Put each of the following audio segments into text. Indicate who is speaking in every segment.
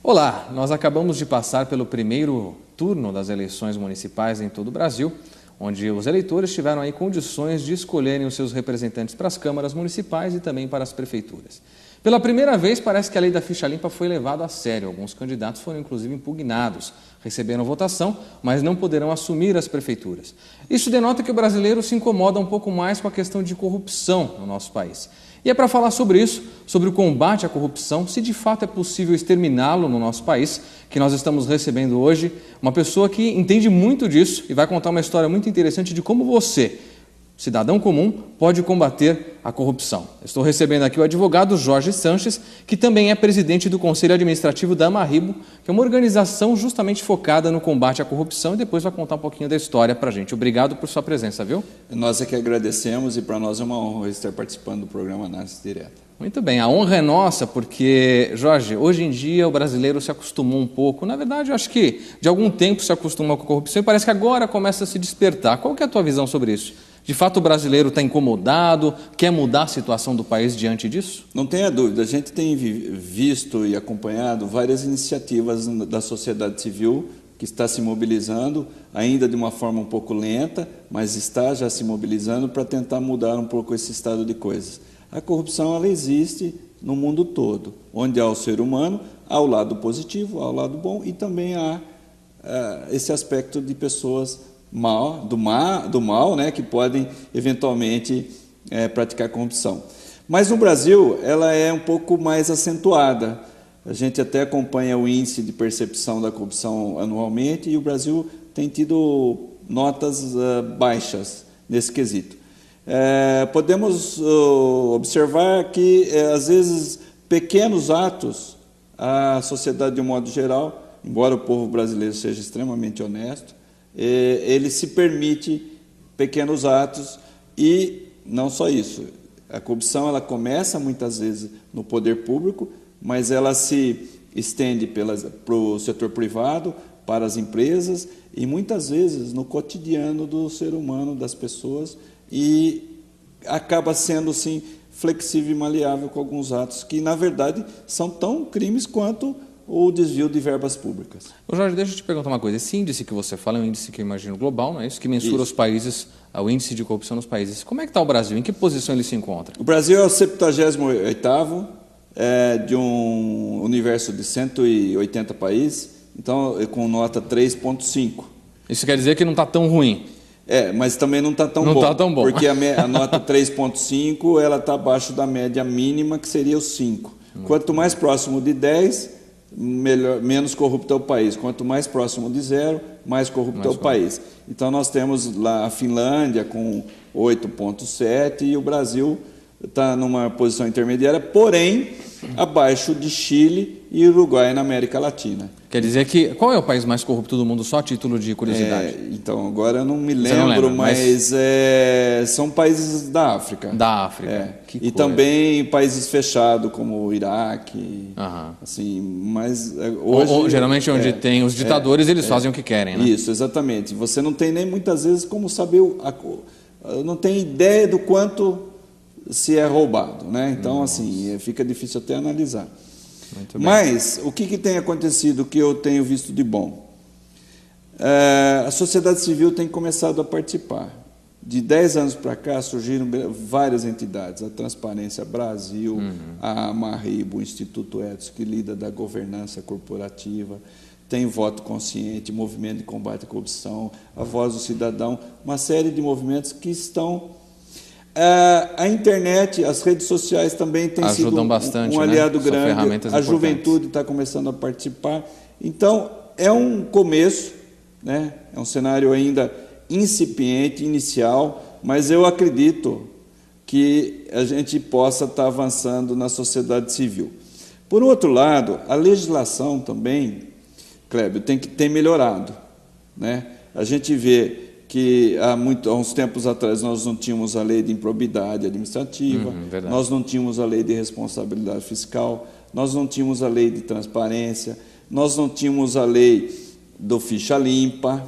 Speaker 1: Olá, nós acabamos de passar pelo primeiro turno das eleições municipais em todo o Brasil, onde os eleitores tiveram aí condições de escolherem os seus representantes para as câmaras municipais e também para as prefeituras. Pela primeira vez, parece que a lei da ficha limpa foi levada a sério. Alguns candidatos foram inclusive impugnados, receberam votação, mas não poderão assumir as prefeituras. Isso denota que o brasileiro se incomoda um pouco mais com a questão de corrupção no nosso país. E é para falar sobre isso, sobre o combate à corrupção, se de fato é possível exterminá-lo no nosso país, que nós estamos recebendo hoje uma pessoa que entende muito disso e vai contar uma história muito interessante de como você, cidadão comum, pode combater a corrupção. Estou recebendo aqui o advogado Jorge Sanches, que também é presidente do Conselho Administrativo da Amarribo, que é uma organização justamente focada no combate à corrupção, e depois vai contar um pouquinho da história para a gente. Obrigado por sua presença, viu?
Speaker 2: Nós é que agradecemos e para nós é uma honra estar participando do programa Análise Direta.
Speaker 1: Muito bem, a honra é nossa porque, Jorge, hoje em dia o brasileiro se acostumou um pouco, na verdade eu acho que de algum tempo se acostumou com a corrupção e parece que agora começa a se despertar. Qual que é a tua visão sobre isso? De fato, o brasileiro está incomodado, quer mudar a situação do país diante disso?
Speaker 2: Não tenha dúvida, a gente tem visto e acompanhado várias iniciativas da sociedade civil que está se mobilizando, ainda de uma forma um pouco lenta, mas está já se mobilizando para tentar mudar um pouco esse estado de coisas. A corrupção ela existe no mundo todo, onde há o ser humano, há o lado positivo, há o lado bom e também há esse aspecto de pessoas do mal, né, que podem eventualmente praticar corrupção. Mas no Brasil ela é um pouco mais acentuada. A gente até acompanha o índice de percepção da corrupção anualmente e o Brasil tem tido notas baixas nesse quesito. Podemos observar que às vezes pequenos atos, a sociedade de um modo geral, embora o povo brasileiro seja extremamente honesto, ele se permite pequenos atos e não só isso. A corrupção ela começa muitas vezes no poder público, mas ela se estende para o setor privado, para as empresas e muitas vezes no cotidiano do ser humano, das pessoas, e acaba sendo assim flexível e maleável com alguns atos que na verdade são tão crimes quanto o desvio de verbas públicas.
Speaker 1: Ô Jorge, deixa eu te perguntar uma coisa. Esse índice que você fala é um índice que eu imagino global, não é isso? Que mensura os países, o índice de corrupção nos países. Como é que está o Brasil? Em que posição ele se encontra?
Speaker 2: O Brasil é o 78º de um universo de 180 países, então com nota 3,5.
Speaker 1: Isso quer dizer que não está tão ruim?
Speaker 2: Mas também não está tão bom. Não está tão bom. Porque a nota 3,5 ela está abaixo da média mínima, que seria o 5. Quanto mais próximo de 10, menos corrupto é o país. Quanto mais próximo de 0, mais corrupto é o país. Então nós temos lá a Finlândia com 8,7 e o Brasil está numa posição intermediária, porém abaixo de Chile e Uruguai na América Latina.
Speaker 1: Quer dizer que... Qual é o país mais corrupto do mundo, só a título de curiosidade?
Speaker 2: Então, agora eu não me lembro, mas são países da África.
Speaker 1: Da África.
Speaker 2: E também países fechados, como o Iraque. Assim, mas hoje...
Speaker 1: Geralmente onde tem os ditadores, eles fazem o que querem, né?
Speaker 2: Isso, exatamente. Você não tem nem muitas vezes como saber... não tem ideia do quanto se é roubado, né? Então, assim, fica difícil até analisar. Mas o que tem acontecido que eu tenho visto de bom? A sociedade civil tem começado a participar. De 10 anos para cá surgiram várias entidades, a Transparência Brasil, a Amarribo, o Instituto Etos, que lida da governança corporativa, tem Voto Consciente, Movimento de Combate à Corrupção, a Voz do Cidadão, uma série de movimentos que estão... A internet, as redes sociais também têm sido um aliado grande, a juventude está começando a participar. Então, é um começo, né? É um cenário ainda incipiente, inicial, mas eu acredito que a gente possa estar avançando na sociedade civil. Por outro lado, a legislação também, Clébio, tem melhorado, né? A gente vê que há uns tempos atrás nós não tínhamos a lei de improbidade administrativa, nós não tínhamos a lei de responsabilidade fiscal, nós não tínhamos a lei de transparência, nós não tínhamos a lei do ficha limpa,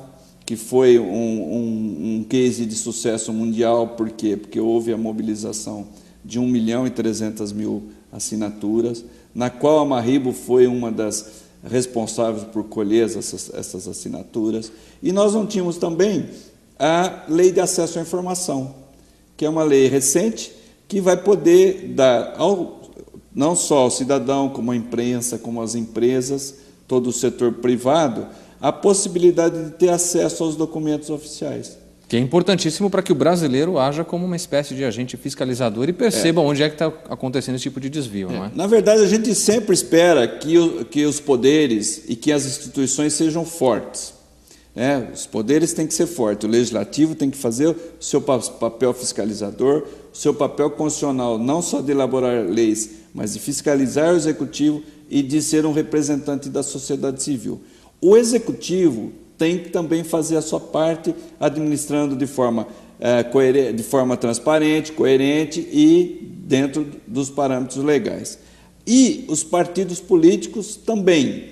Speaker 2: que foi um case de sucesso mundial. Por quê? Porque houve a mobilização de 1.300.000 assinaturas, na qual a Marribo foi uma das responsáveis por colher essas assinaturas. E nós não tínhamos também a Lei de Acesso à Informação, que é uma lei recente que vai poder dar não só ao cidadão, como à imprensa, como às empresas, todo o setor privado, a possibilidade de ter acesso aos documentos oficiais.
Speaker 1: Que é importantíssimo para que o brasileiro haja como uma espécie de agente fiscalizador e perceba onde é que está acontecendo esse tipo de desvio, não é?
Speaker 2: Na verdade, a gente sempre espera que os poderes e que as instituições sejam fortes. Os poderes têm que ser fortes, o legislativo tem que fazer o seu papel fiscalizador, o seu papel constitucional, não só de elaborar leis, mas de fiscalizar o executivo e de ser um representante da sociedade civil. O executivo tem que também fazer a sua parte, administrando de forma transparente, coerente e dentro dos parâmetros legais. E os partidos políticos também.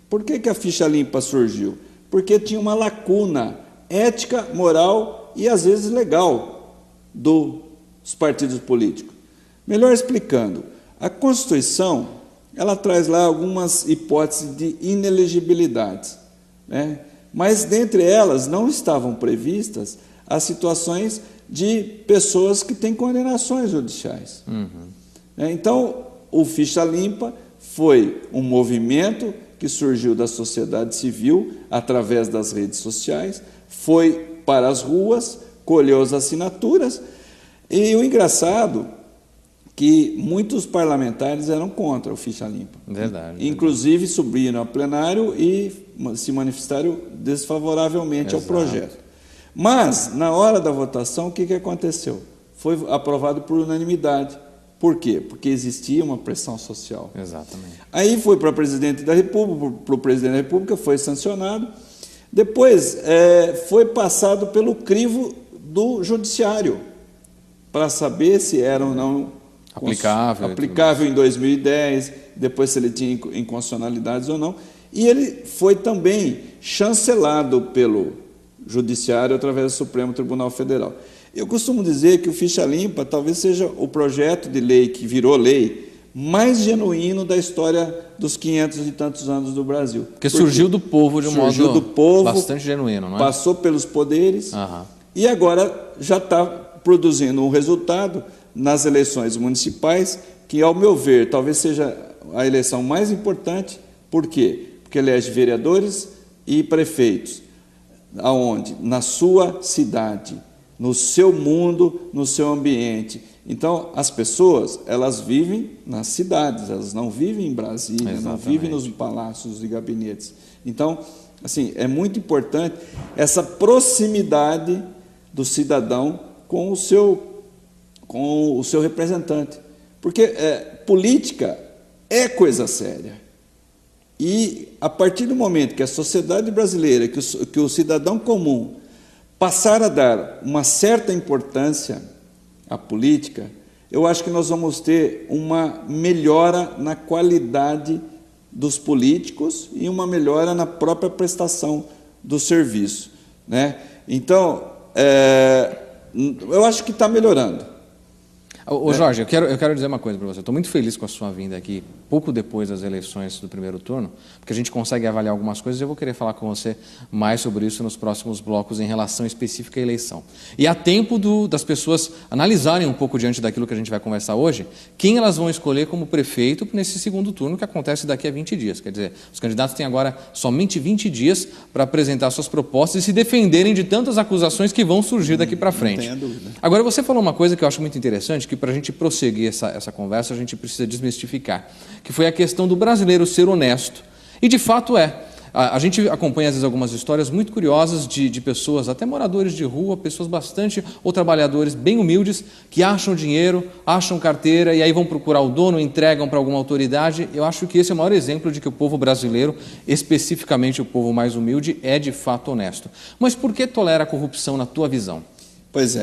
Speaker 2: Por que a ficha limpa surgiu? Porque tinha uma lacuna ética, moral e, às vezes, legal dos partidos políticos. Melhor explicando, a Constituição ela traz lá algumas hipóteses de inelegibilidade, mas, dentre elas, não estavam previstas as situações de pessoas que têm condenações judiciais. Então, o Ficha Limpa foi um movimento que surgiu da sociedade civil através das redes sociais, foi para as ruas, colheu as assinaturas, e o engraçado que muitos parlamentares eram contra o Ficha Limpa.
Speaker 1: Verdade.
Speaker 2: Inclusive subiram ao plenário e se manifestaram desfavoravelmente ao projeto. Mas, na hora da votação, o que aconteceu? Foi aprovado por unanimidade. Por quê? Porque existia uma pressão social.
Speaker 1: Exatamente.
Speaker 2: Aí foi para o presidente da República, para o presidente da República, foi sancionado. Depois foi passado pelo crivo do judiciário, para saber se era ou não aplicável em 2010, depois se ele tinha inconstitucionalidades ou não. E ele foi também chancelado pelo judiciário através do Supremo Tribunal Federal. Eu costumo dizer que o Ficha Limpa talvez seja o projeto de lei que virou lei mais genuíno da história dos 500 e tantos anos do Brasil.
Speaker 1: Porque surgiu do povo de um modo bastante genuíno, não é?
Speaker 2: Passou pelos poderes e agora já está produzindo um resultado nas eleições municipais que, ao meu ver, talvez seja a eleição mais importante. Por quê? Porque elege vereadores e prefeitos. Aonde? Na sua cidade, no seu mundo, no seu ambiente. Então, as pessoas, elas vivem nas cidades, elas não vivem em Brasília, não vivem nos palácios e gabinetes. Então, assim, é muito importante essa proximidade do cidadão com o seu representante. Porque política é coisa séria. E, a partir do momento que a sociedade brasileira, que o cidadão comum passar a dar uma certa importância à política, eu acho que nós vamos ter uma melhora na qualidade dos políticos e uma melhora na própria prestação do serviço, Então, eu acho que está melhorando.
Speaker 1: Ô Jorge, eu quero dizer uma coisa para você. Estou muito feliz com a sua vinda aqui, pouco depois das eleições do primeiro turno, porque a gente consegue avaliar algumas coisas e eu vou querer falar com você mais sobre isso nos próximos blocos em relação específica à eleição. E há tempo das pessoas analisarem um pouco diante daquilo que a gente vai conversar hoje, quem elas vão escolher como prefeito nesse segundo turno que acontece daqui a 20 dias. Quer dizer, os candidatos têm agora somente 20 dias para apresentar suas propostas e se defenderem de tantas acusações que vão surgir daqui para frente.
Speaker 2: Não tenha dúvida.
Speaker 1: Agora, você falou uma coisa que eu acho muito interessante, que para a gente prosseguir essa conversa, a gente precisa desmistificar, que foi a questão do brasileiro ser honesto. E, de fato, a gente acompanha, às vezes, algumas histórias muito curiosas de pessoas, até moradores de rua, pessoas ou trabalhadores bem humildes, que acham dinheiro, acham carteira, e aí vão procurar o dono, entregam para alguma autoridade. Eu acho que esse é o maior exemplo de que o povo brasileiro, especificamente o povo mais humilde, é, de fato, honesto. Mas por que tolera a corrupção na tua visão?
Speaker 2: Pois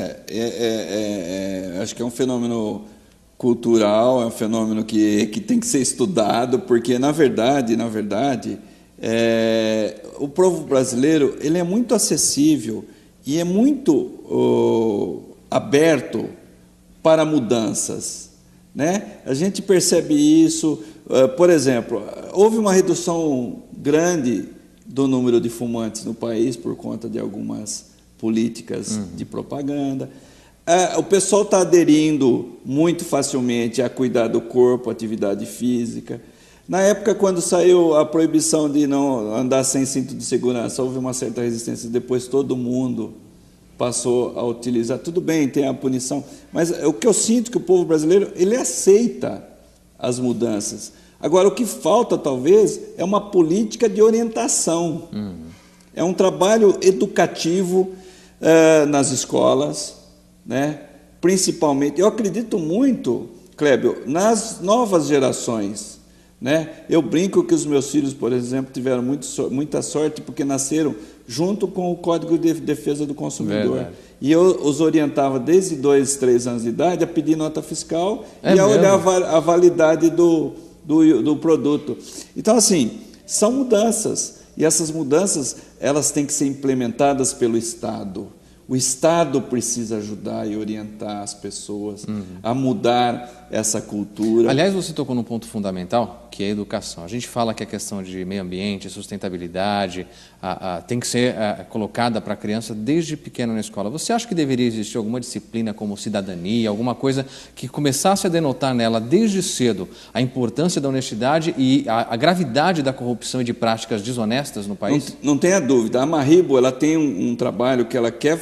Speaker 2: acho que é um fenômeno cultural, é um fenômeno que tem que ser estudado, porque, na verdade, O povo brasileiro ele é muito acessível e é muito aberto para mudanças, né? A gente percebe isso, por exemplo, houve uma redução grande do número de fumantes no país por conta de algumas políticas de propaganda. O pessoal está aderindo muito facilmente a cuidar do corpo, atividade física. Na época, quando saiu a proibição de não andar sem cinto de segurança, houve uma certa resistência, depois todo mundo passou a utilizar. Tudo bem, tem a punição, mas o que eu sinto que o povo brasileiro, ele aceita as mudanças. Agora, o que falta, talvez, é uma política de orientação. É um trabalho educativo nas escolas, né? Principalmente, eu acredito muito, Clébio, nas novas gerações, né? Eu brinco que os meus filhos, por exemplo, tiveram muita sorte porque nasceram junto com o Código de Defesa do Consumidor.
Speaker 1: Verdade.
Speaker 2: E eu os orientava desde 2, 3 anos de idade a pedir nota fiscal e a
Speaker 1: mesmo?
Speaker 2: olhar a validade do produto. Então, assim, são mudanças. E essas mudanças, elas têm que ser implementadas pelo Estado. O Estado precisa ajudar e orientar as pessoas a mudar essa cultura.
Speaker 1: Aliás, você tocou num ponto fundamental, que é a educação. A gente fala que a questão de meio ambiente, sustentabilidade, tem que ser colocada para a criança desde pequena na escola. Você acha que deveria existir alguma disciplina como cidadania, alguma coisa que começasse a denotar nela desde cedo a importância da honestidade e a gravidade da corrupção e de práticas desonestas no país?
Speaker 2: Não tenha dúvida. A Marribo, ela tem um trabalho que ela quer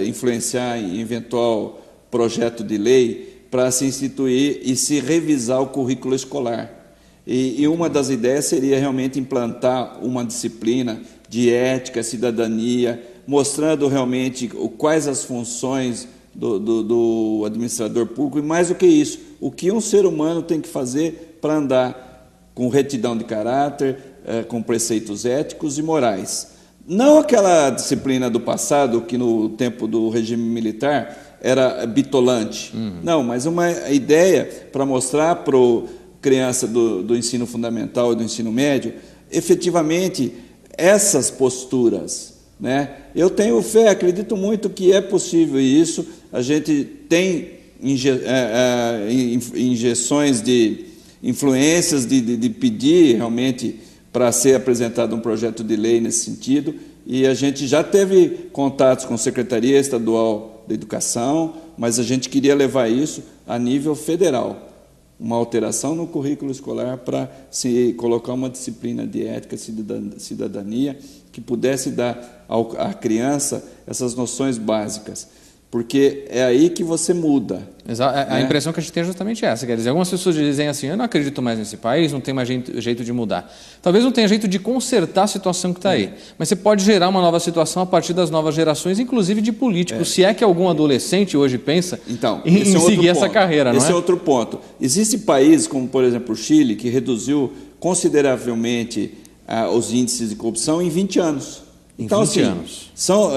Speaker 2: influenciar em eventual projeto de lei para se instituir e se revisar o currículo escolar. E uma das ideias seria realmente implantar uma disciplina de ética, cidadania, mostrando realmente quais as funções do administrador público e, mais do que isso, o que um ser humano tem que fazer para andar com retidão de caráter, com preceitos éticos e morais. Não aquela disciplina do passado, que no tempo do regime militar era bitolante. Não, mas uma ideia para mostrar para a criança do ensino fundamental e do ensino médio, efetivamente, essas posturas, né? Eu tenho fé, acredito muito que é possível isso. A gente tem injeções de influências de pedir realmente para ser apresentado um projeto de lei nesse sentido, e a gente já teve contatos com a Secretaria Estadual da Educação, mas a gente queria levar isso a nível federal, uma alteração no currículo escolar para se colocar uma disciplina de ética, cidadania, que pudesse dar à criança essas noções básicas, porque é aí que você muda.
Speaker 1: A impressão que a gente tem é justamente essa, quer dizer, algumas pessoas dizem assim, eu não acredito mais nesse país, não tem mais jeito de mudar. Talvez não tenha jeito de consertar a situação que está aí, mas você pode gerar uma nova situação a partir das novas gerações, inclusive de políticos, se é que algum adolescente hoje pensa em seguir essa carreira, não é?
Speaker 2: Esse é outro ponto. Existem países, como por exemplo o Chile, que reduziu consideravelmente os índices de corrupção em 20 anos. Então, assim,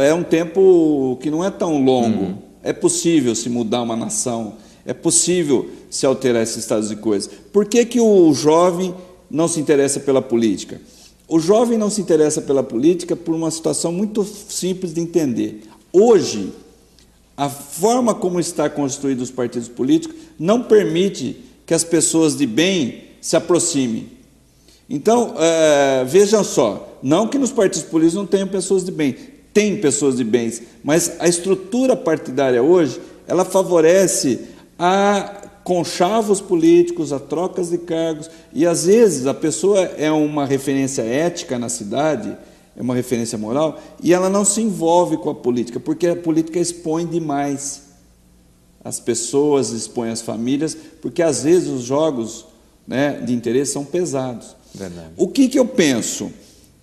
Speaker 2: é um tempo que não é tão longo. É possível se mudar uma nação, é possível se alterar esse estado de coisas. Por que o jovem não se interessa pela política? O jovem não se interessa pela política por uma situação muito simples de entender. Hoje, a forma como está constituídos os partidos políticos não permite que as pessoas de bem se aproximem. Então, vejam só, não que nos partidos políticos não tenham pessoas de bem, tem pessoas de bens, mas a estrutura partidária hoje, ela favorece a conchavos políticos, a trocas de cargos, e às vezes a pessoa é uma referência ética na cidade, é uma referência moral, e ela não se envolve com a política, porque a política expõe demais as pessoas, expõe as famílias, porque às vezes os jogos, né, de interesse são pesados.
Speaker 1: Verdade.
Speaker 2: O que eu penso?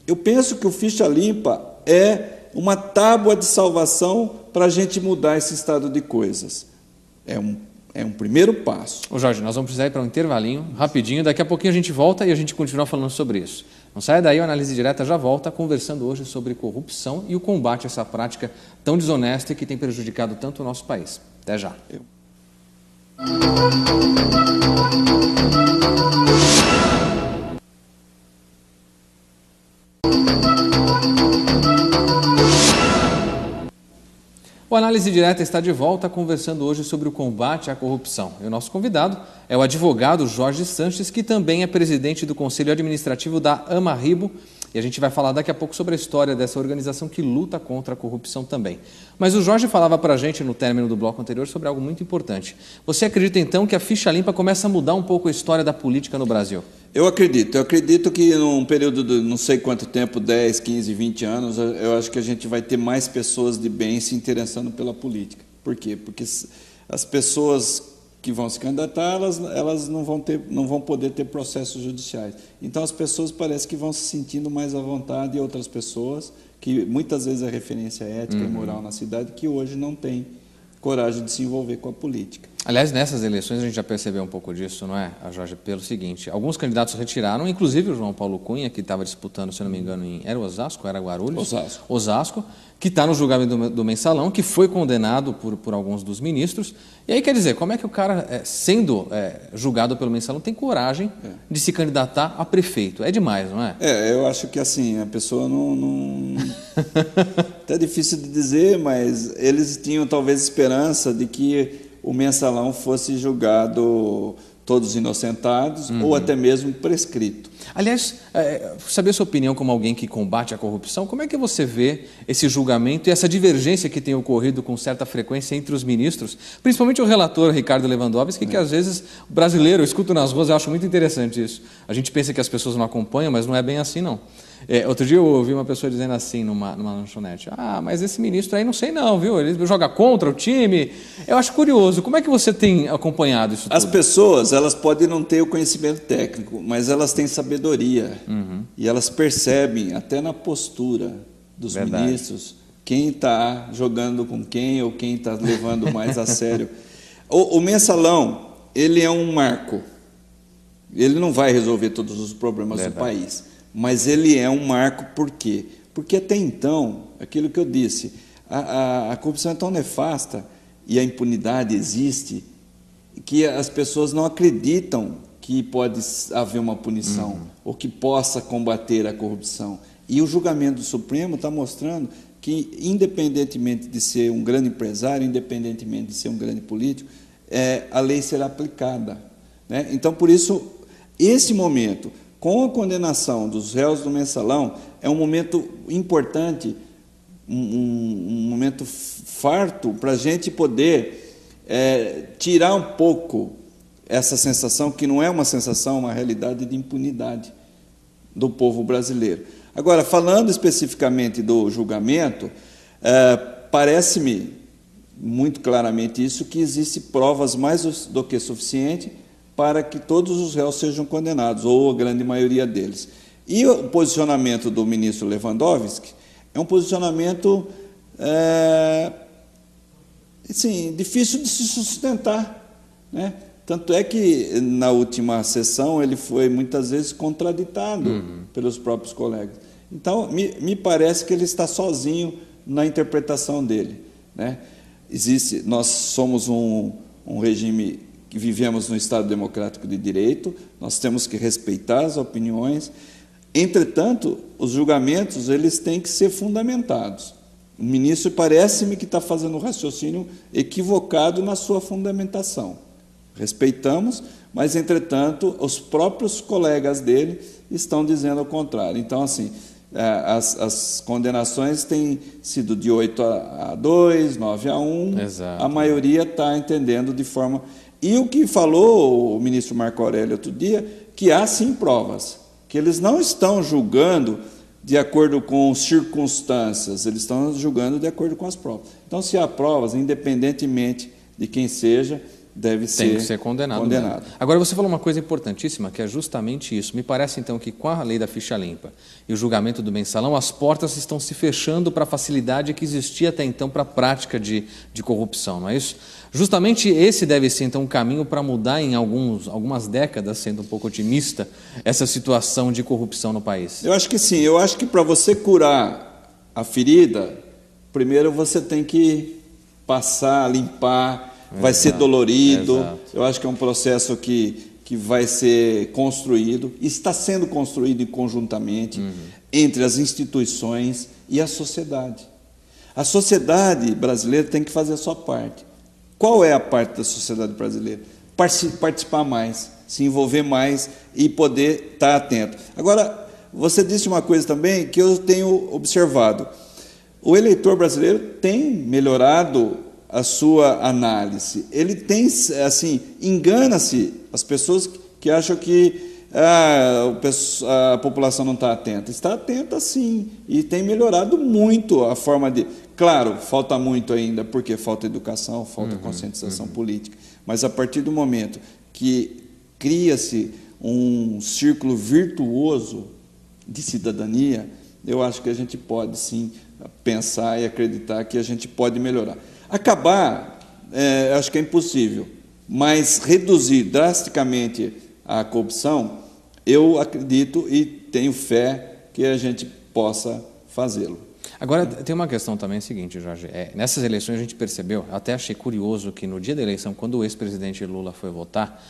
Speaker 2: Eu penso que o Ficha Limpa é uma tábua de salvação para a gente mudar esse estado de coisas. É um primeiro passo.
Speaker 1: Ô Jorge, nós vamos precisar ir para um intervalinho, rapidinho, daqui a pouquinho a gente volta e a gente continua falando sobre isso. Não saia daí, a Análise Direta já volta, conversando hoje sobre corrupção e o combate a essa prática tão desonesta e que tem prejudicado tanto o nosso país. Até já. O Análise Direta está de volta conversando hoje sobre o combate à corrupção. E o nosso convidado é o advogado Jorge Sanches, que também é presidente do Conselho Administrativo da Amarribo. E a gente vai falar daqui a pouco sobre a história dessa organização que luta contra a corrupção também. Mas o Jorge falava para a gente no término do bloco anterior sobre algo muito importante. Você acredita então que a ficha limpa começa a mudar um pouco a história da política no Brasil?
Speaker 2: Eu acredito que num período de não sei quanto tempo, 10, 15, 20 anos, eu acho que a gente vai ter mais pessoas de bem se interessando pela política. Por quê? Porque as pessoas que vão se candidatar, elas não vão poder ter processos judiciais. Então as pessoas parece que vão se sentindo mais à vontade, e outras pessoas, que muitas vezes é referência ética e moral na cidade, que hoje não tem coragem de se envolver com a política.
Speaker 1: Aliás, nessas eleições a gente já percebeu um pouco disso, não é, Jorge? Pelo seguinte, alguns candidatos retiraram, inclusive o João Paulo Cunha, que estava disputando, se não me engano, era Osasco, era Guarulhos? Osasco, que está no julgamento do Mensalão, que foi condenado por alguns dos ministros. E aí, quer dizer, como é que o cara, sendo julgado pelo Mensalão, tem coragem de se candidatar a prefeito? É demais, não é?
Speaker 2: Eu acho que assim, a pessoa não... Até difícil de dizer, mas eles tinham talvez esperança de que o Mensalão fosse julgado todos inocentados ou até mesmo prescrito.
Speaker 1: Aliás, saber a sua opinião como alguém que combate a corrupção, como é que você vê esse julgamento e essa divergência que tem ocorrido com certa frequência entre os ministros, principalmente o relator Ricardo Lewandowski, que às vezes o brasileiro, eu escuto nas ruas, eu acho muito interessante isso. A gente pensa que as pessoas não acompanham, mas não é bem assim, não. Outro dia eu ouvi uma pessoa dizendo assim numa lanchonete: mas esse ministro aí não sei não, viu? Ele joga contra o time. Eu acho curioso. Como é que você tem acompanhado isso tudo?
Speaker 2: As pessoas, elas podem não ter o conhecimento técnico, mas elas têm sabedoria. E elas percebem, até na postura dos ministros, quem está jogando com quem ou quem está levando mais a sério. O Mensalão, ele é um marco. Ele não vai resolver todos os problemas do país. Mas ele é um marco, por quê? Porque até então, aquilo que eu disse, a corrupção é tão nefasta e a impunidade existe que as pessoas não acreditam que pode haver uma punição ou que possa combater a corrupção. E o julgamento do Supremo está mostrando que, independentemente de ser um grande empresário, independentemente de ser um grande político, a lei será aplicada, né? Então, por isso, esse momento, com a condenação dos réus do Mensalão, é um momento importante, um momento farto para a gente poder tirar um pouco essa sensação, que não é uma sensação, uma realidade de impunidade do povo brasileiro. Agora, falando especificamente do julgamento, parece-me muito claramente isso, que existem provas mais do que suficientes para que todos os réus sejam condenados, ou a grande maioria deles. E o posicionamento do ministro Lewandowski é um posicionamento difícil de se sustentar, né? Tanto é que, na última sessão, ele foi muitas vezes contraditado pelos próprios colegas. Então, me parece que ele está sozinho na interpretação dele, né? Nós somos um regime que vivemos no Estado Democrático de Direito, nós temos que respeitar as opiniões. Entretanto, os julgamentos, eles têm que ser fundamentados. O ministro parece-me que está fazendo um raciocínio equivocado na sua fundamentação. Respeitamos, mas, entretanto, os próprios colegas dele estão dizendo o contrário. Então, assim, as condenações têm sido de 8-2, 9-1,
Speaker 1: Exato.
Speaker 2: A maioria está entendendo de forma... E o que falou o ministro Marco Aurélio outro dia, que há sim provas, que eles não estão julgando de acordo com circunstâncias, eles estão julgando de acordo com as provas. Então, se há provas, independentemente de quem seja, tem que ser condenado.
Speaker 1: Agora, você falou uma coisa importantíssima, que é justamente isso. Me parece, então, que com a lei da ficha limpa e o julgamento do Mensalão, as portas estão se fechando para a facilidade que existia até então para a prática de corrupção, não é isso? Justamente esse deve ser, então, um caminho para mudar em algumas décadas, sendo um pouco otimista, essa situação de corrupção no país.
Speaker 2: Eu acho que sim. Eu acho que para você curar a ferida, primeiro você tem que passar, limpar, vai ser dolorido. Eu acho que é um processo que vai ser construído, está sendo construído conjuntamente entre as instituições e a sociedade. A sociedade brasileira tem que fazer a sua parte. Qual é a parte da sociedade brasileira? Participar mais, se envolver mais e poder estar atento. Agora, você disse uma coisa também que eu tenho observado. O eleitor brasileiro tem melhorado a sua análise. Ele tem, assim, engana-se as pessoas que acham que a população não está atenta. Está atenta, sim, e tem melhorado muito a forma de... Claro, falta muito ainda, porque falta educação, falta conscientização política, mas a partir do momento que cria-se um círculo virtuoso de cidadania, eu acho que a gente pode, sim, pensar e acreditar que a gente pode melhorar. Acabar, acho que é impossível, mas reduzir drasticamente a corrupção, eu acredito e tenho fé que a gente possa fazê-lo.
Speaker 1: Agora, tem uma questão também seguinte, Jorge. Nessas eleições a gente percebeu, até achei curioso que no dia da eleição, quando o ex-presidente Lula foi votar,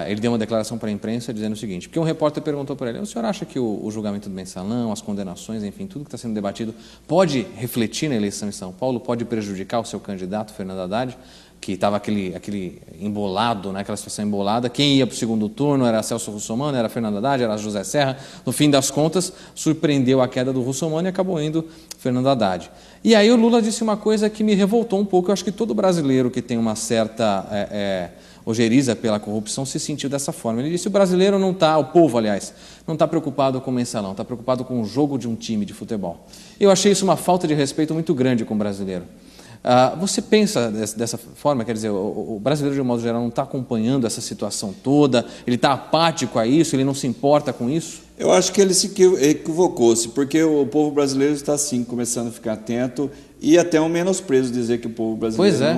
Speaker 1: ele deu uma declaração para a imprensa dizendo o seguinte, porque um repórter perguntou para ele, o senhor acha que o julgamento do Mensalão, as condenações, enfim, tudo que está sendo debatido, pode refletir na eleição em São Paulo, pode prejudicar o seu candidato, Fernando Haddad, que estava aquele embolado, né, aquela situação embolada, quem ia para o segundo turno era Celso Russomano, era Fernando Haddad, era José Serra, no fim das contas, surpreendeu a queda do Russomano e acabou indo Fernando Haddad. E aí o Lula disse uma coisa que me revoltou um pouco, eu acho que todo brasileiro que tem uma certa ojeriza pela corrupção se sentiu dessa forma. Ele disse, o brasileiro não está, o povo, aliás, não está preocupado com o mensalão, está preocupado com o jogo de um time de futebol. Eu achei isso uma falta de respeito muito grande com o brasileiro. Você pensa dessa forma, quer dizer, o brasileiro de um modo geral não está acompanhando essa situação toda, ele está apático a isso, ele não se importa com isso?
Speaker 2: Eu acho que ele se equivocou-se, porque o povo brasileiro está sim começando a ficar atento e até um menosprezo dizer que o povo brasileiro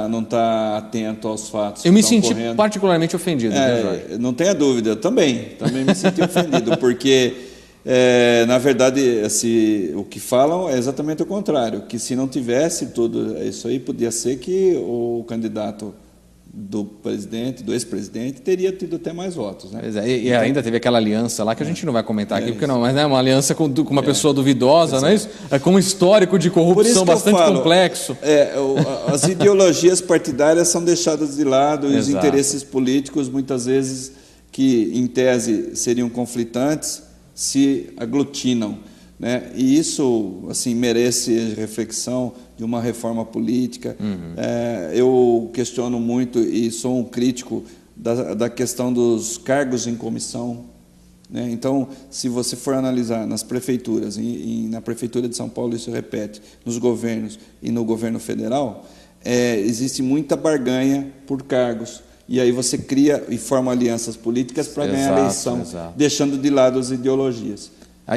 Speaker 2: não tá atento aos fatos.
Speaker 1: Eu me senti particularmente ofendido, né, Jorge?
Speaker 2: Não tenha dúvida, eu também me senti ofendido, porque na verdade, o que falam é exatamente o contrário, que se não tivesse tudo isso aí, podia ser que o candidato do ex-presidente, teria tido até mais votos. Né?
Speaker 1: E então, ainda teve aquela aliança lá, que a gente não vai comentar aqui, porque não, mas é uma aliança com uma pessoa duvidosa, não é isso? Com um histórico de corrupção bastante complexo.
Speaker 2: As ideologias partidárias são deixadas de lado, e os interesses políticos, muitas vezes, que em tese seriam conflitantes, se aglutinam, né? E isso, assim, merece reflexão de uma reforma política. Eu questiono muito e sou um crítico da questão dos cargos em comissão, né? Então, se você for analisar nas prefeituras, e na Prefeitura de São Paulo isso repete, nos governos e no governo federal, existe muita barganha por cargos. E aí você cria e forma alianças políticas para ganhar a eleição, deixando de lado as ideologias.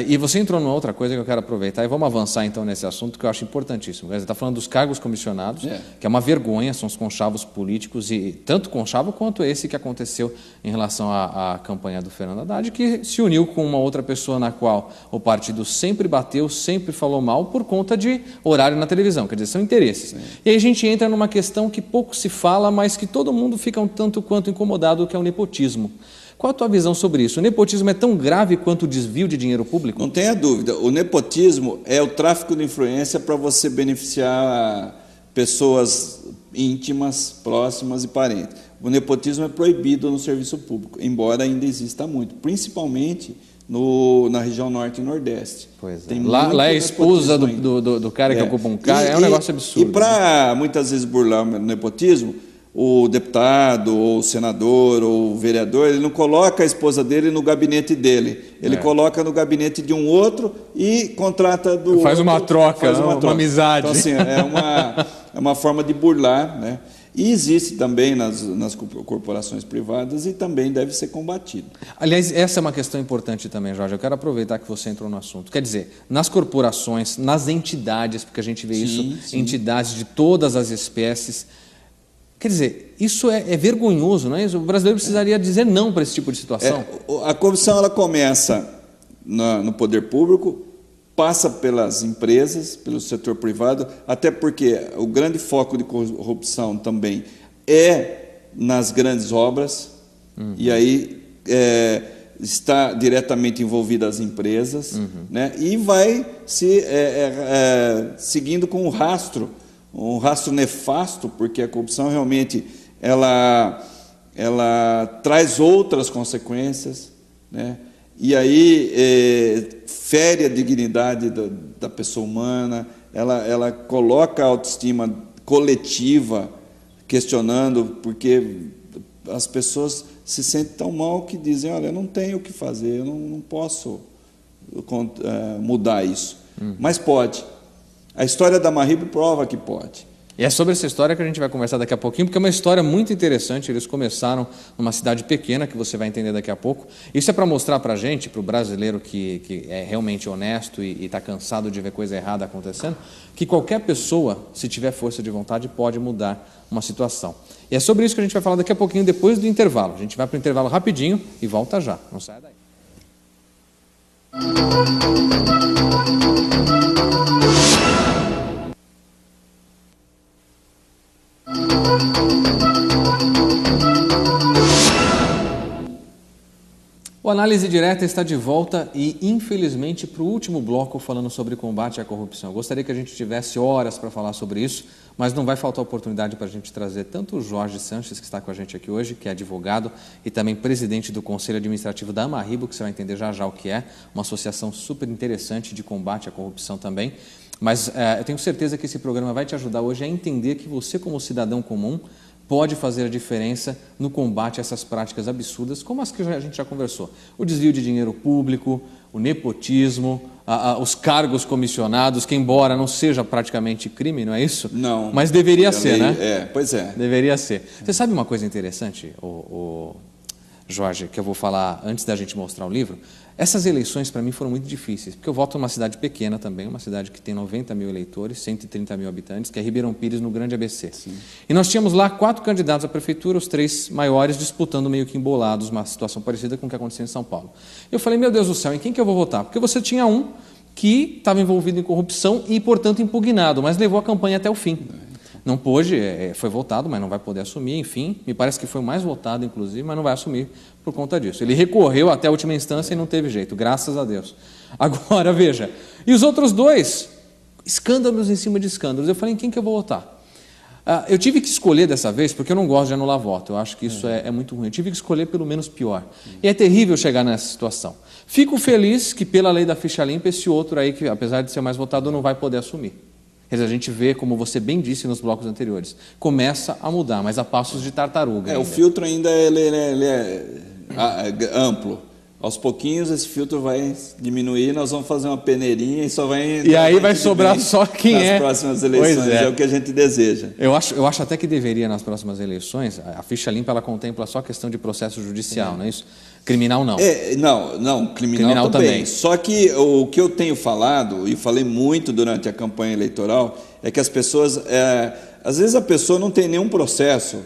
Speaker 1: E você entrou numa outra coisa que eu quero aproveitar, e vamos avançar então nesse assunto que eu acho importantíssimo. Você está falando dos cargos comissionados, que é uma vergonha, são os conchavos políticos, e tanto conchavo quanto esse que aconteceu em relação à campanha do Fernando Haddad, que se uniu com uma outra pessoa na qual o partido sempre bateu, sempre falou mal por conta de horário na televisão, quer dizer, são interesses. E aí a gente entra numa questão que pouco se fala, mas que todo mundo fica um tanto quanto incomodado, que é o nepotismo. Qual a tua visão sobre isso? O nepotismo é tão grave quanto o desvio de dinheiro público?
Speaker 2: Não tenha dúvida. O nepotismo é o tráfico de influência para você beneficiar pessoas íntimas, próximas e parentes. O nepotismo é proibido no serviço público, embora ainda exista muito, principalmente na região norte e nordeste.
Speaker 1: Lá é a esposa do cara que ocupa um cargo, é um negócio absurdo.
Speaker 2: E para muitas vezes burlar o nepotismo, o deputado, ou o senador, ou o vereador, ele não coloca a esposa dele no gabinete dele, ele coloca no gabinete de um outro e contrata do
Speaker 1: faz
Speaker 2: outro.
Speaker 1: Uma troca, uma amizade.
Speaker 2: Então, assim, é uma forma de burlar, né? E existe também nas corporações privadas e também deve ser combatido.
Speaker 1: Aliás, essa é uma questão importante também, Jorge. Eu quero aproveitar que você entrou no assunto. Quer dizer, nas corporações, nas entidades, porque a gente vê entidades de todas as espécies. Quer dizer, isso é vergonhoso, não é isso? O brasileiro precisaria dizer não para esse tipo de situação.
Speaker 2: A corrupção ela começa no poder público, passa pelas empresas, pelo setor privado, até porque o grande foco de corrupção também é nas grandes obras, e aí está diretamente envolvida as empresas, né? E vai seguindo com um rastro nefasto, porque a corrupção realmente ela traz outras consequências, né? E aí fere a dignidade da pessoa humana, ela coloca a autoestima coletiva questionando, porque as pessoas se sentem tão mal que dizem, olha, eu não tenho o que fazer, eu não posso mudar isso. Mas pode. A história da Marribro prova que pode.
Speaker 1: E é sobre essa história que a gente vai conversar daqui a pouquinho, porque é uma história muito interessante. Eles começaram numa cidade pequena, que você vai entender daqui a pouco. Isso é para mostrar para a gente, para o brasileiro que é realmente honesto e está cansado de ver coisa errada acontecendo, que qualquer pessoa, se tiver força de vontade, pode mudar uma situação. E é sobre isso que a gente vai falar daqui a pouquinho, depois do intervalo. A gente vai para o intervalo rapidinho e volta já. Não saia daí. O Análise Direta está de volta e, infelizmente, para o último bloco falando sobre combate à corrupção. Eu gostaria que a gente tivesse horas para falar sobre isso, mas não vai faltar oportunidade para a gente trazer tanto o Jorge Sanches, que está com a gente aqui hoje, que é advogado e também presidente do Conselho Administrativo da Amarribo, que você vai entender já já o que é, uma associação super interessante de combate à corrupção também. Mas eu tenho certeza que esse programa vai te ajudar hoje a entender que você, como cidadão comum, pode fazer a diferença no combate a essas práticas absurdas, como as que a gente já conversou. O desvio de dinheiro público, o nepotismo, os cargos comissionados, que embora não seja praticamente crime, não é isso?
Speaker 2: Não.
Speaker 1: Mas deveria ser, né?
Speaker 2: Pois é.
Speaker 1: Deveria ser. Você sabe uma coisa interessante, Jorge, que eu vou falar antes da gente mostrar o livro? Essas eleições, para mim, foram muito difíceis, porque eu voto numa cidade pequena também, uma cidade que tem 90 mil eleitores, 130 mil habitantes, que é Ribeirão Pires, no Grande ABC. Sim. E nós tínhamos lá 4 candidatos à prefeitura, os 3 maiores, disputando meio que embolados, uma situação parecida com o que aconteceu em São Paulo. Eu falei, meu Deus do céu, em quem que eu vou votar? Porque você tinha um que estava envolvido em corrupção e, portanto, impugnado, mas levou a campanha até o fim. Não pôde, foi votado, mas não vai poder assumir, enfim. Me parece que foi o mais votado, inclusive, mas não vai assumir por conta disso. Ele recorreu até a última instância e não teve jeito, graças a Deus. Agora, veja, e os outros 2? Escândalos em cima de escândalos. Eu falei, em quem que eu vou votar? Eu tive que escolher dessa vez, porque eu não gosto de anular voto, eu acho que isso é muito ruim. Eu tive que escolher pelo menos pior. E é terrível chegar nessa situação. Fico feliz que, pela lei da ficha limpa, esse outro aí, que apesar de ser mais votado, não vai poder assumir. Quer dizer, a gente vê, como você bem disse nos blocos anteriores, começa a mudar, mas a passos de tartaruga.
Speaker 2: O filtro ainda ele é amplo. Aos pouquinhos esse filtro vai diminuir, nós vamos fazer uma peneirinha e só vai...
Speaker 1: E aí vai sobrar só quem
Speaker 2: nas próximas eleições, é o que a gente deseja.
Speaker 1: Eu acho até que deveria, nas próximas eleições, a ficha limpa ela contempla só a questão de processo judicial, não é isso? Criminal não.
Speaker 2: Criminal também. Só que o que eu tenho falado, e falei muito durante a campanha eleitoral, é que as pessoas... às vezes a pessoa não tem nenhum processo,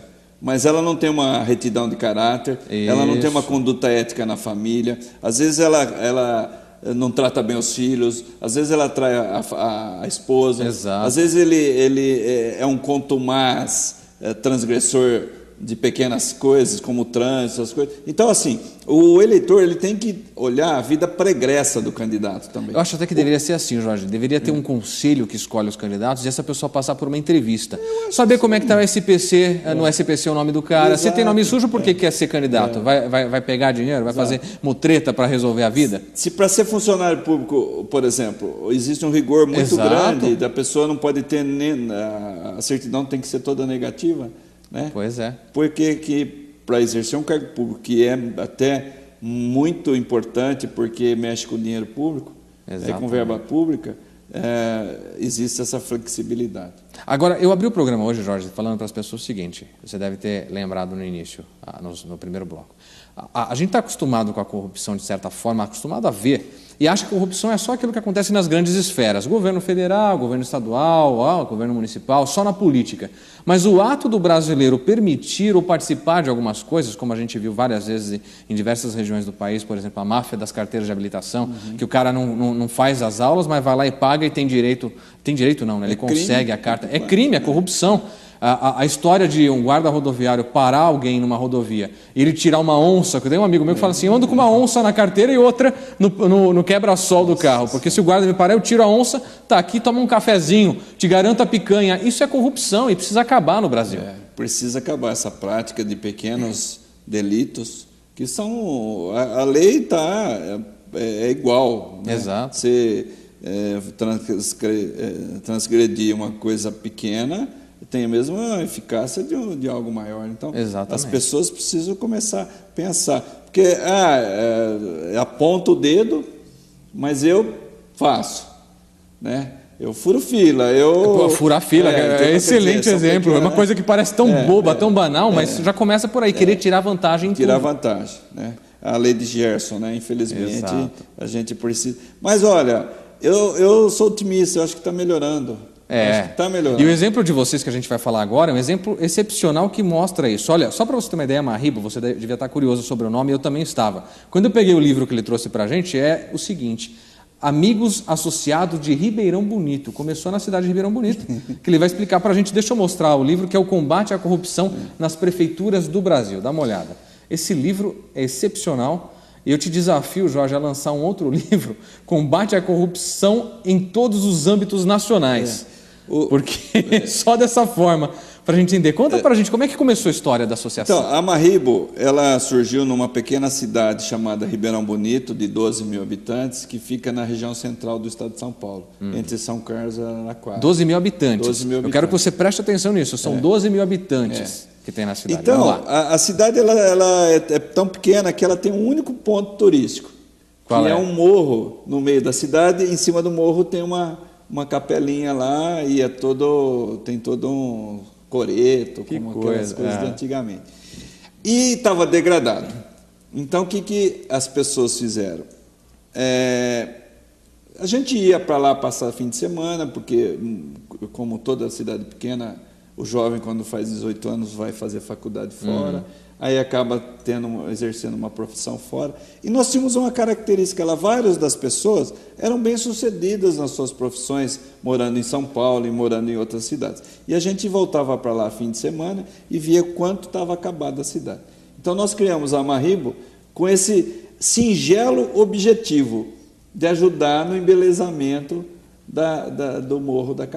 Speaker 2: mas ela não tem uma retidão de caráter, ela não tem uma conduta ética na família, às vezes ela não trata bem os filhos, às vezes ela trai a esposa,
Speaker 1: Exato.
Speaker 2: Às vezes ele é um contumaz transgressor de pequenas coisas, como o trânsito, essas coisas. Então, assim, o eleitor ele tem que olhar a vida pregressa do candidato também.
Speaker 1: Eu acho até que deveria ser assim, Jorge. Deveria ter um conselho que escolhe os candidatos e essa pessoa passar por uma entrevista. Saber como é que está o SPC, no SPC o nome do cara. Exato. Se tem nome sujo, por que quer ser candidato? Vai pegar dinheiro? Vai fazer mutreta para resolver a vida?
Speaker 2: Se para ser funcionário público, por exemplo, existe um rigor muito grande, da pessoa não pode ter nem... A certidão tem que ser toda negativa. Né?
Speaker 1: Pois é.
Speaker 2: Porque que para exercer um cargo público, que é até muito importante porque mexe com o dinheiro público, com verba pública, existe essa flexibilidade.
Speaker 1: Agora, eu abri o programa hoje, Jorge, falando para as pessoas o seguinte, você deve ter lembrado no início, no primeiro bloco. A gente está acostumado com a corrupção, de certa forma, acostumado a ver, e acha que a corrupção é só aquilo que acontece nas grandes esferas, governo federal, governo estadual, governo municipal, só na política. Mas o ato do brasileiro permitir ou participar de algumas coisas, como a gente viu várias vezes em diversas regiões do país, por exemplo, a máfia das carteiras de habilitação, que o cara não faz as aulas, mas vai lá e paga e tem direito não, né? Ele consegue a carta. É crime, é corrupção. A história de um guarda rodoviário parar alguém numa rodovia e ele tirar uma onça, que tem um amigo meu que fala assim, eu ando com uma onça na carteira e outra no quebra-sol do carro, porque se o guarda me parar, eu tiro a onça, tá aqui, toma um cafezinho, te garanto a picanha. Isso é corrupção e precisa acabar no Brasil.
Speaker 2: Precisa acabar essa prática de pequenos delitos, que são... A lei está igual. Né?
Speaker 1: Exato.
Speaker 2: Você transgredir uma coisa pequena tem a mesma eficácia de algo maior. Então,
Speaker 1: exatamente,
Speaker 2: as pessoas precisam começar a pensar. Porque aponto o dedo, mas eu faço. Né? Eu furo fila.
Speaker 1: Furar fila é excelente exemplo. É uma coisa que parece tão boba, tão banal, mas já começa por aí, querer tirar vantagem em tudo.
Speaker 2: Tirar vantagem. Né? A lei de Gerson, né? Infelizmente,
Speaker 1: exato,
Speaker 2: a gente precisa... Mas, olha, eu sou otimista, eu acho que está melhorando. Acho que está melhorando.
Speaker 1: E o exemplo de vocês que a gente vai falar agora é um exemplo excepcional que mostra isso. Olha, só para você ter uma ideia, Marribo, você devia estar curioso sobre o nome, eu também estava. Quando eu peguei o livro que ele trouxe para a gente, é o seguinte: Amigos Associados de Ribeirão Bonito. Começou na cidade de Ribeirão Bonito, que ele vai explicar para a gente. Deixa eu mostrar o livro, que é o Combate à Corrupção nas Prefeituras do Brasil. Dá uma olhada. Esse livro é excepcional. E eu te desafio, Jorge, a lançar um outro livro, Combate à Corrupção em todos os âmbitos nacionais. Porque só dessa forma, para a gente entender. Conta para a gente como é que começou a história da associação.
Speaker 2: Então, a Marribo, ela surgiu numa pequena cidade chamada Ribeirão Bonito, de 12 mil habitantes, que fica na região central do estado de São Paulo, entre São Carlos e Araraquara.
Speaker 1: 12 mil habitantes.
Speaker 2: 12 mil habitantes.
Speaker 1: Eu quero que você preste atenção nisso. São 12 mil habitantes que tem na cidade.
Speaker 2: Então, a cidade ela é tão pequena que ela tem um único ponto turístico.
Speaker 1: Qual
Speaker 2: que
Speaker 1: é?
Speaker 2: É um morro no meio da cidade, e em cima do morro tem uma capelinha lá, e tem todo um coreto, como aquelas coisas de antigamente. E estava degradado. Então, o que as pessoas fizeram? A gente ia para lá passar fim de semana, porque, como toda cidade pequena, o jovem, quando faz 18 anos, vai fazer faculdade fora, aí acaba exercendo uma profissão fora. E nós tínhamos uma característica lá: várias das pessoas eram bem-sucedidas nas suas profissões, morando em São Paulo e morando em outras cidades. E a gente voltava para lá fim de semana e via quanto estava acabada a cidade. Então, nós criamos a Marribo com esse singelo objetivo de ajudar no embelezamento do morro da capital.